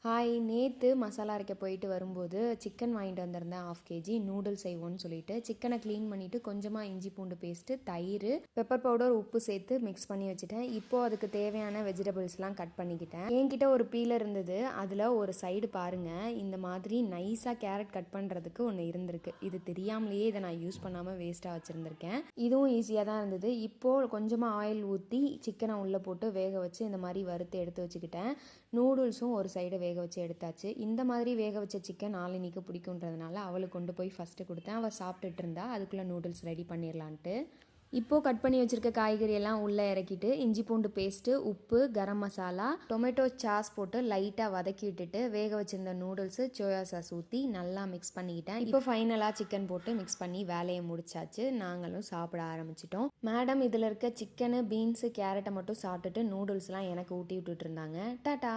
Hi, நேற்று மசாலா அரைக்க போயிட்டு வரும்போது சிக்கன் வாங்கிட்டு வந்திருந்தேன். 1/2 kg நூடுல்ஸ் செய்வோன்னு சொல்லிட்டு சிக்கனை க்ளீன் பண்ணிவிட்டு கொஞ்சமாக இஞ்சி பூண்டு பேஸ்ட்டு, தயிர், பெப்பர் பவுடர், உப்பு சேர்த்து மிக்ஸ் பண்ணி வச்சுட்டேன். இப்போது அதுக்கு தேவையான வெஜிடபிள்ஸ்லாம் கட் பண்ணிக்கிட்டேன். என்கிட்ட ஒரு பீலர் இருந்தது. அதில் ஒரு சைடு பாருங்கள், இந்த மாதிரி நைஸாக கேரட் கட் பண்ணுறதுக்கு ஒன்று இருந்திருக்கு. இது தெரியாமலேயே இதை நான் யூஸ் பண்ணாமல் வேஸ்ட்டாக வச்சுருந்துருக்கேன். இதுவும் ஈஸியாக தான் இருந்தது. இப்போது கொஞ்சமாக ஆயில் ஊற்றி சிக்கனை உள்ளே போட்டு வேக வச்சு இந்த மாதிரி வறுத்து எடுத்து வச்சுக்கிட்டேன். நூடுல்ஸும் ஒரு சைடு வேக வச்சு எடுத்தாச்சு. இந்த மாதிரி வேக வச்ச சிக்கன் நாளினிக்கு பிடிக்குன்றதுனால அவளுக்கு கொண்டு போய் ஃபஸ்ட்டு கொடுத்தேன். அவள் சாப்பிட்டுட்டு இருந்தா. அதுக்குள்ளே நூடுல்ஸ் ரெடி பண்ணிடலான்ட்டு இப்போது கட் பண்ணி வச்சுருக்க காய்கறி எல்லாம் உள்ளே இறக்கிட்டு இஞ்சி பூண்டு பேஸ்ட்டு, உப்பு, கரம் மசாலா, டொமேட்டோ சாஸ் போட்டு லைட்டாக வதக்கி விட்டுட்டு வேக வச்சுருந்த நூடுல்ஸு, சோயா சாஸ் ஊற்றி நல்லா மிக்ஸ் பண்ணிக்கிட்டேன். இப்போ ஃபைனலாக சிக்கன் போட்டு மிக்ஸ் பண்ணி வேலையை முடிச்சாச்சு. நாங்களும் சாப்பிட ஆரம்பிச்சிட்டோம். மேடம் இதில் இருக்க சிக்கனு, பீன்ஸு, கேரட்டை மட்டும் சாப்பிட்டுட்டு நூடுல்ஸ்லாம் எனக்கு ஊட்டி விட்டுட்டு இருந்தாங்க. டாட்டா.